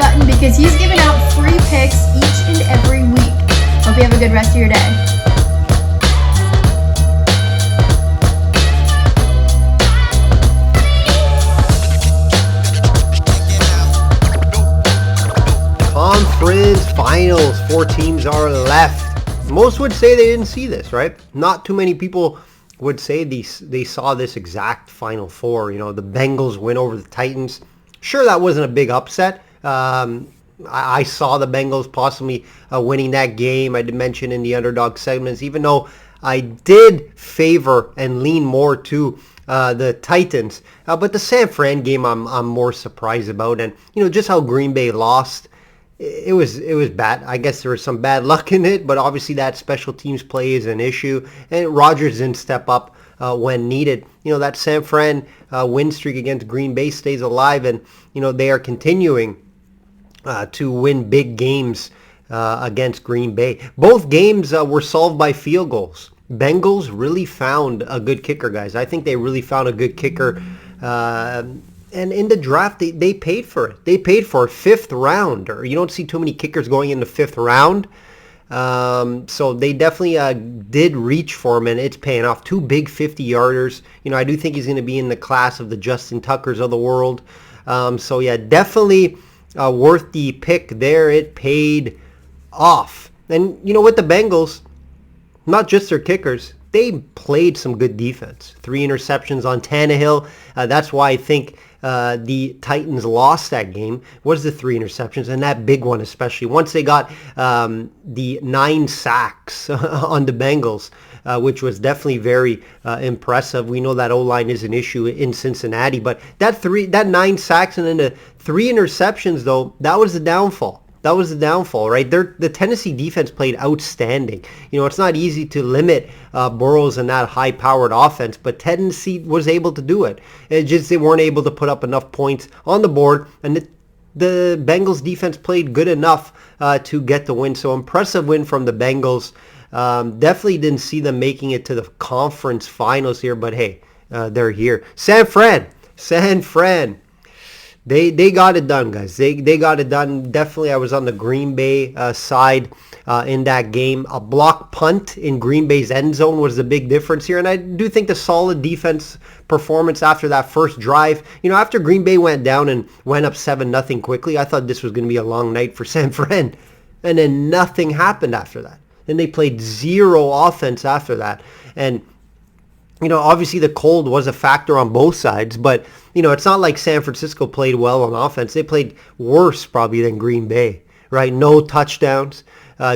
button because he's giving out free picks each and every week. Hope you have a good rest of your day. Conference finals, 4 teams are left. Most would say they didn't see this, right? Not too many people would say they saw this exact Final Four. You know, the Bengals win over the Titans. Sure, that wasn't a big upset. I saw the Bengals possibly winning that game. I did mention in the underdog segments, even though I did favor and lean more to the Titans. But the San Fran game I'm more surprised about. And, you know, just how Green Bay lost. It was bad. I guess there was some bad luck in it, but obviously that special teams play is an issue, and Rodgers didn't step up when needed. You know, that San Fran win streak against Green Bay stays alive, and, you know, they are continuing to win big games against Green Bay. Both games were solved by field goals. Bengals really found a good kicker, guys. I think they really found a good kicker. And in the draft, they paid for it. They paid for a 5th rounder. You don't see too many kickers going in the 5th round. So they definitely did reach for him, and it's paying off. 2 big 50-yarders. You know, I do think he's going to be in the class of the Justin Tuckers of the world. So, yeah, definitely worth the pick there. It paid off. And, you know, with the Bengals, not just their kickers, they played some good defense. 3 interceptions on Tannehill. That's why I think the Titans lost that game, was the 3 interceptions, and that big one especially. Once they got the 9 sacks on the Bengals, which was definitely very impressive. We know that O-line is an issue in Cincinnati, but that 9 sacks and then the 3 interceptions, though, that was the downfall. That was the downfall, right? The Tennessee defense played outstanding. You know, it's not easy to limit Burrows and that high-powered offense, but Tennessee was able to do it. It just they weren't able to put up enough points on the board, and the Bengals defense played good enough to get the win. So impressive win from the Bengals. Definitely didn't see them making it to the conference finals here, but hey, they're here. San Fran. They got it done, guys. They got it done. Definitely, I was on the Green Bay side in that game. A block punt in Green Bay's end zone was the big difference here. And I do think the solid defense performance after that first drive, you know, after Green Bay went down and went up 7-0 quickly, I thought this was going to be a long night for San Fran. And then nothing happened after that. Then they played zero offense after that. And, you know, obviously the cold was a factor on both sides, but, you know, it's not like San Francisco played well on offense. They played worse probably than Green Bay, right? No touchdowns,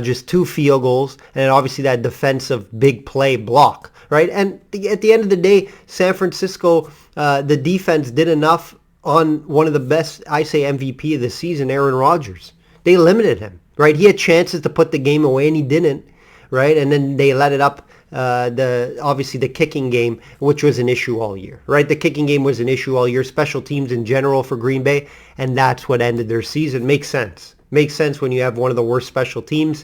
just 2 field goals, and obviously that defensive big play block, right? And at the end of the day, San Francisco, the defense did enough on one of the best, I say MVP of the season, Aaron Rodgers. They limited him, right? He had chances to put the game away, and he didn't, right? And then they let it up. Obviously the kicking game, which was an issue all year, right? The kicking game was an issue all year, special teams in general for Green Bay, and that's what ended their season. Makes sense. Makes sense when you have one of the worst special teams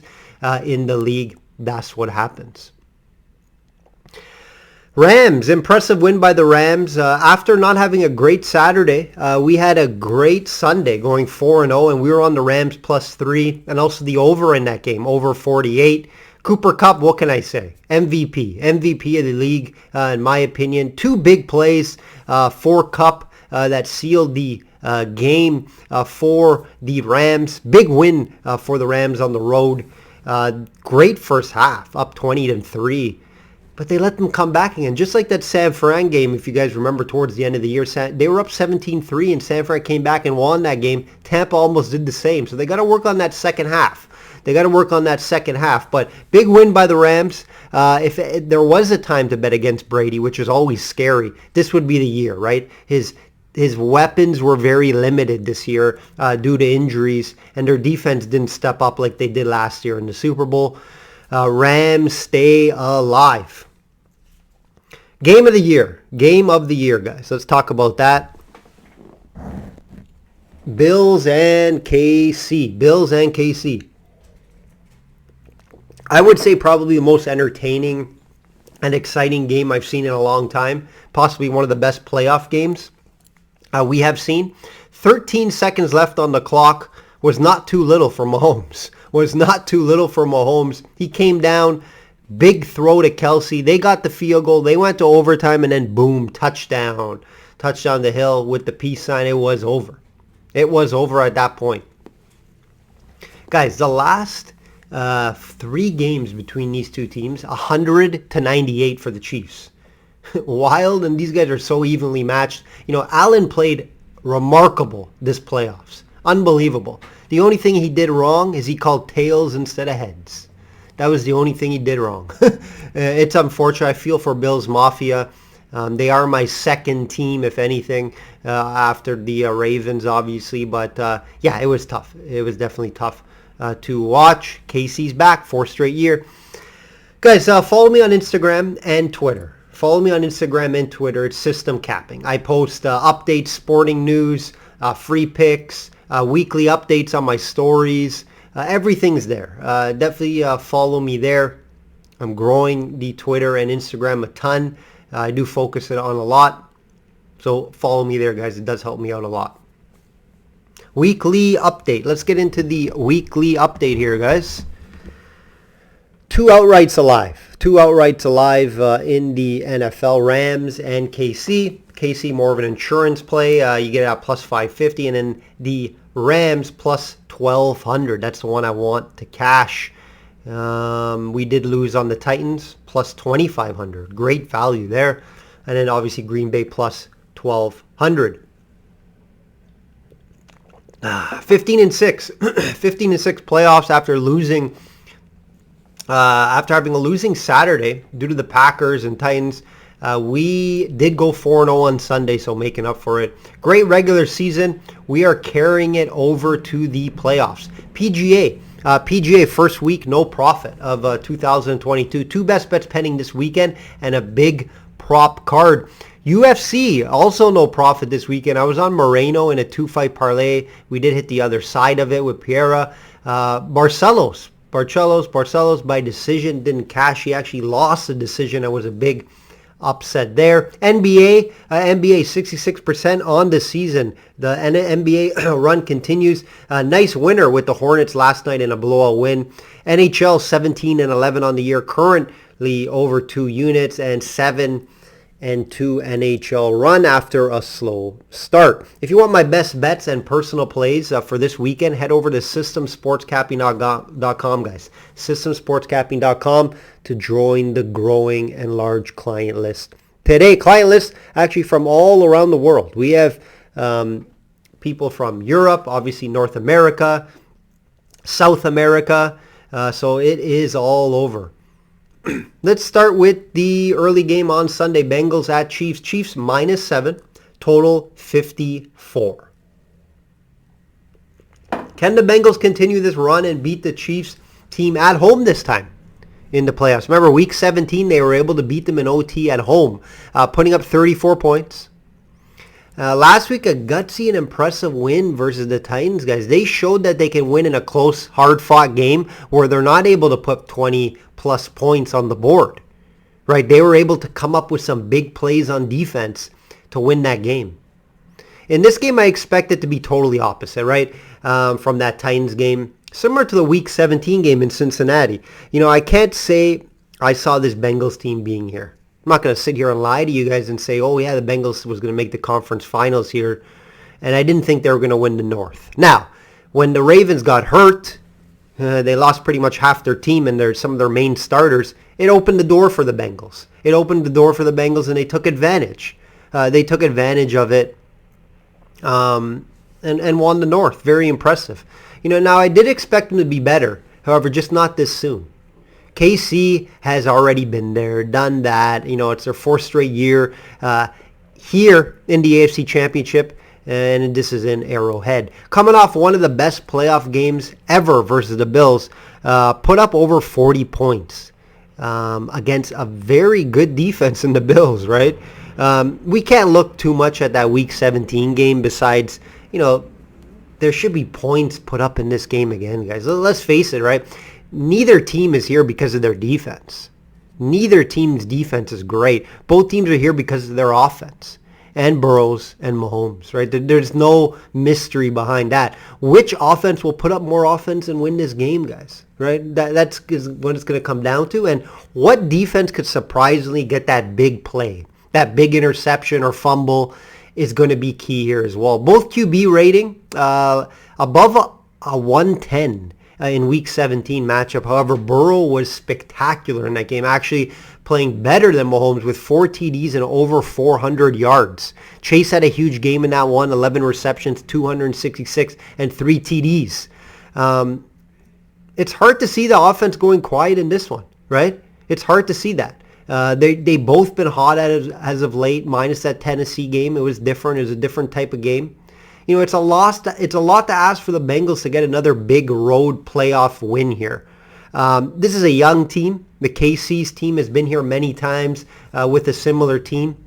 in the league. That's what happens. Rams, impressive win by the Rams. After not having a great Saturday, we had a great Sunday going 4-0, and we were on the Rams +3, and also the over in that game, over 48. Cooper Kupp, what can I say? MVP of the league, in my opinion. 2 big plays for Kupp that sealed the game for the Rams. Big win for the Rams on the road. Great first half, up 20-3. But they let them come back again. Just like that San Fran game, if you guys remember towards the end of the year, they were up 17-3 and San Fran came back and won that game. Tampa almost did the same. So they got to work on that second half. But big win by the Rams. If there was a time to bet against Brady, which is always scary, this would be the year, right? His weapons were very limited this year due to injuries, and their defense didn't step up like they did last year in the Super Bowl. Rams stay alive. Game of the year, guys. Let's talk about that. Bills and KC. I would say probably the most entertaining and exciting game I've seen in a long time. Possibly one of the best playoff games we have seen. 13 seconds left on the clock. was not too little for Mahomes. Was not too little for Mahomes. He came down, big throw to Kelsey. They got the field goal. They went to overtime, and then boom, touchdown. Touchdown the hill with the peace sign. It was over. It was over at that point. Guys, the last 3 games between these two teams, 100-98 for the Chiefs. Wild, and these guys are so evenly matched. You know, Allen played remarkable this playoffs. Unbelievable. The only thing he did wrong is he called tails instead of heads. That was the only thing he did wrong. It's unfortunate. I feel for Bills Mafia. They are my second team, if anything, after the Ravens, obviously. But, yeah, it was tough. It was definitely tough to watch. KC's back, 4th straight year. Guys, follow me on Instagram and Twitter. Follow me on Instagram and Twitter. It's System Capping. I post updates, sporting news, free picks, weekly updates on my stories. Everything's there. Definitely follow me there. I'm growing the Twitter and Instagram a ton. I do focus it on a lot. So follow me there, guys. It does help me out a lot. Weekly update. Let's get into the weekly update here, guys. 2 outrights alive. 2 outrights alive in the NFL. Rams and KC. KC more of an insurance play. You get it at plus 550. And then the Rams plus 1,200. That's the one I want to cash. We did lose on the Titans plus 2,500. Great value there. And then obviously Green Bay plus 1,200. 15-6. 15-6 playoffs after losing. After having a losing Saturday due to the Packers and Titans, we did go 4-0 on Sunday, so making up for it. Great regular season. We are carrying it over to the playoffs. PGA first week, no profit of 2022. 2 best bets pending this weekend and a big prop card. UFC, also no profit this weekend. I was on Moreno in a 2-fight parlay. We did hit the other side of it with Pereira. Barcelos by decision, didn't cash. He actually lost the decision. It was a big upset there. NBA 66% on the season. The NBA run continues. Nice winner with the Hornets last night in a blowout win. NHL 17-11 on the year, currently over 2 units, and 7-2 NHL run after a slow start. If you want my best bets and personal plays for this weekend, head over to systemsportscapping.com, guys. Systemsportscapping.com to join the growing and large client list. Today, client list actually from all around the world. We have people from Europe, obviously North America, South America, so it is all over. Let's start with the early game on Sunday. Bengals at Chiefs. Chiefs -7. Total 54. Can the Bengals continue this run and beat the Chiefs team at home this time in the playoffs? Remember, week 17, they were able to beat them in OT at home, putting up 34 points. Last week, a gutsy and impressive win versus the Titans, guys. They showed that they can win in a close, hard-fought game where they're not able to put 20-plus points on the board, right? They were able to come up with some big plays on defense to win that game. In this game, I expect it to be totally opposite, right? From that Titans game, similar to the Week 17 game in Cincinnati. You know, I can't say I saw this Bengals team being here. I'm not going to sit here and lie to you guys and say, oh, yeah, the Bengals was going to make the conference finals here, and I didn't think they were going to win the North. Now, when the Ravens got hurt, they lost pretty much half their team and some of their main starters. It opened the door for the Bengals. And they took advantage. They took advantage of it and won the North. Very impressive. You know, now I did expect them to be better, however, just not this soon. KC has already been there, done that. You know, it's their 4th straight year here in the AFC Championship, and this is in Arrowhead. Coming off one of the best playoff games ever versus the Bills, put up over 40 points against a very good defense in the Bills, right? We can't look too much at that Week 17 game besides, you know, there should be points put up in this game again, guys. Let's face it, right? Neither team is here because of their defense. Neither team's defense is great. Both teams are here because of their offense. and Burrows and Mahomes, right? There's no mystery behind that. Which offense will put up more offense and win this game, guys, right? That's what it's going to come down to. And what defense could surprisingly get that big play, that big interception or fumble is going to be key here as well. Both QB rating above a 110 in Week 17 matchup. However, Burrow was spectacular in that game, actually playing better than Mahomes with 4 TDs and over 400 yards. Chase had a huge game in that one, 11 receptions, 266, and 3 TDs. It's hard to see the offense going quiet in this one, right? It's hard to see that. They both been hot as of late, minus that Tennessee game. It was different. It was a different type of game. You know, it's a lot to ask for the Bengals to get another big road playoff win here. This is a young team. The KC's team has been here many times with a similar team.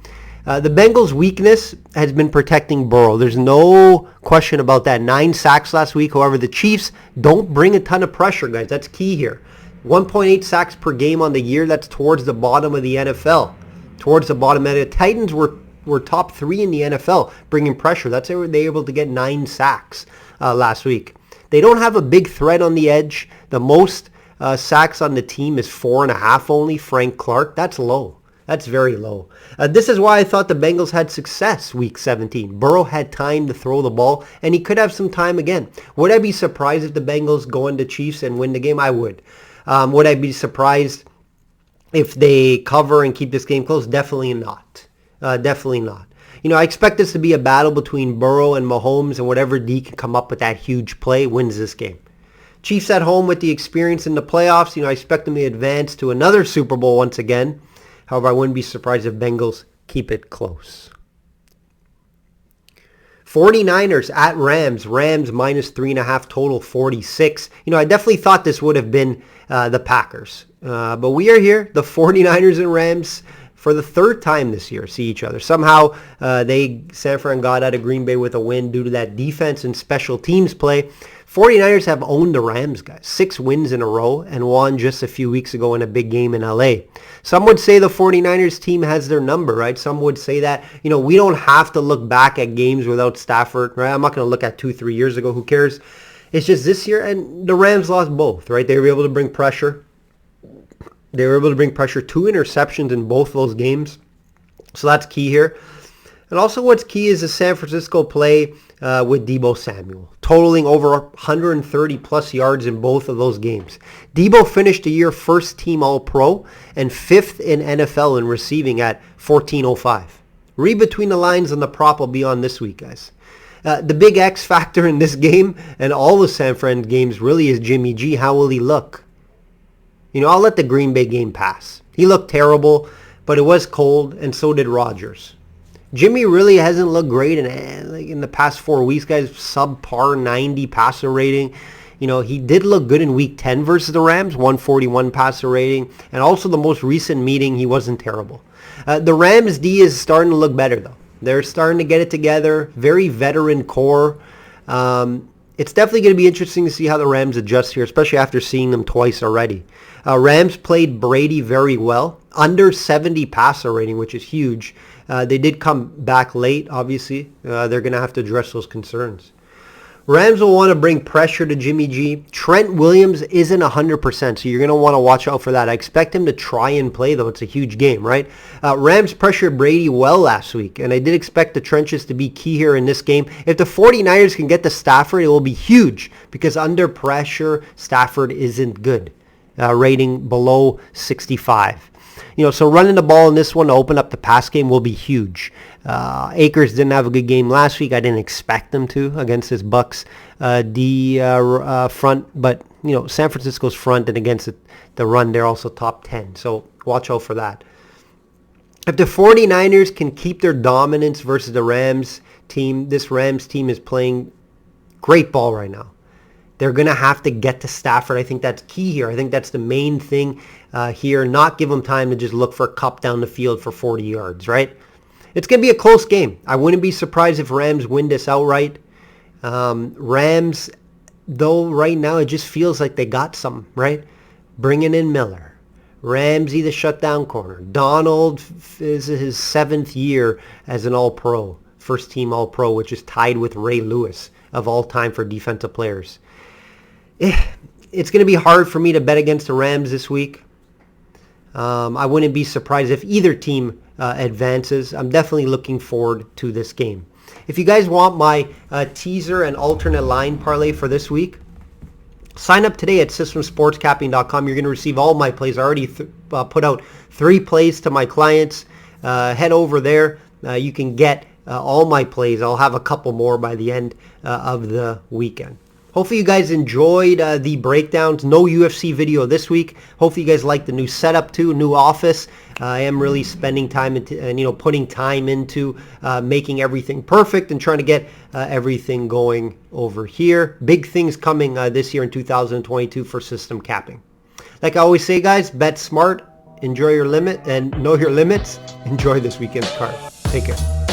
The Bengals' weakness has been protecting Burrow. There's no question about that. 9 sacks last week. However, the Chiefs don't bring a ton of pressure, guys. That's key here. 1.8 sacks per game on the year. That's towards the bottom of the NFL. Towards the bottom of the Titans were top 3 in the NFL bringing pressure. That's how they were able to get 9 sacks last week. They don't have a big threat on the edge. The most sacks on the team is 4.5 only. Frank Clark. That's low. That's very low. This is why I thought the Bengals had success Week 17. Burrow had time to throw the ball, and he could have some time again. Would I be surprised if the Bengals go into Chiefs and win the game? I would. Would I be surprised if they cover and keep this game close? Definitely not. Definitely not. You know, I expect this to be a battle between Burrow and Mahomes, and whatever D can come up with that huge play wins this game. Chiefs at home with the experience in the playoffs. You know, I expect them to advance to another Super Bowl once again. However, I wouldn't be surprised if Bengals keep it close. 49ers at Rams. Rams minus 3.5 total, 46. You know, I definitely thought this would have been the Packers. But we are here, the 49ers and Rams, for the 3rd time this year, see each other. Somehow, San Fran got out of Green Bay with a win due to that defense and special teams play. 49ers have owned the Rams, guys. 6 wins in a row and won just a few weeks ago in a big game in LA. Some would say the 49ers team has their number, right? Some would say that, you know, we don't have to look back at games without Stafford, right? I'm not going to look at 2-3 years ago. Who cares? It's just this year, and the Rams lost both, right? They were able to bring pressure. They were able to bring pressure. 2 interceptions in both those games. So that's key here. And also what's key is the San Francisco play with Deebo Samuel, totaling over 130 plus yards in both of those games. Deebo finished the year 1st team All-Pro and 5th in NFL in receiving at 1405. Read between the lines on the prop will be on this week, guys. The big X factor in this game and all the San Fran games really is Jimmy G. How will he look? You know, I'll let the Green Bay game pass. He looked terrible, but it was cold, and so did Rodgers. Jimmy really hasn't looked great in the past 4 weeks, guys. Subpar 90 passer rating. You know, he did look good in Week 10 versus the Rams, 141 passer rating. And also the most recent meeting, he wasn't terrible. The Rams D is starting to look better, though. They're starting to get it together. Very veteran core. It's definitely going to be interesting to see how the Rams adjust here, especially after seeing them twice already. Rams played Brady very well. Under 70 passer rating, which is huge. They did come back late, obviously. They're going to have to address those concerns. Rams will want to bring pressure to Jimmy G. Trent Williams isn't 100%, so you're going to want to watch out for that. I expect him to try and play, though. It's a huge game, right? Rams pressured Brady well last week, and I did expect the trenches to be key here in this game. If the 49ers can get to Stafford, it will be huge, because under pressure, Stafford isn't good. Rating below 65. You know, so running the ball in this one to open up the pass game will be huge. Akers didn't have a good game last week. I didn't expect them to against this Bucs front. But, you know, San Francisco's front and against the run, they're also top 10. So watch out for that. If the 49ers can keep their dominance versus the Rams team, this Rams team is playing great ball right now. They're going to have to get to Stafford. I think that's key here. I think that's the main thing here. Not give them time to just look for a cup down the field for 40 yards, right? It's going to be a close game. I wouldn't be surprised if Rams win this outright. Rams, though, right now it just feels like they got some, right? Bringing in Miller. Ramsey, the shutdown corner. Donald is his 7th year as an All-Pro, first team All-Pro, which is tied with Ray Lewis of all time for defensive players. It's going to be hard for me to bet against the Rams this week. I wouldn't be surprised if either team advances. I'm definitely looking forward to this game. If you guys want my teaser and alternate line parlay for this week, sign up today at systemsportscapping.com. You're going to receive all my plays. I already put out 3 plays to my clients. Head over there. You can get all my plays. I'll have a couple more by the end of the weekend. Hopefully you guys enjoyed the breakdowns. No UFC video this week. Hopefully you guys like the new setup too, new office. I am really spending time and putting time into making everything perfect and trying to get everything going over here. Big things coming this year in 2022 for system capping. Like I always say, guys, bet smart, enjoy your limit, and know your limits. Enjoy this weekend's card. Take care.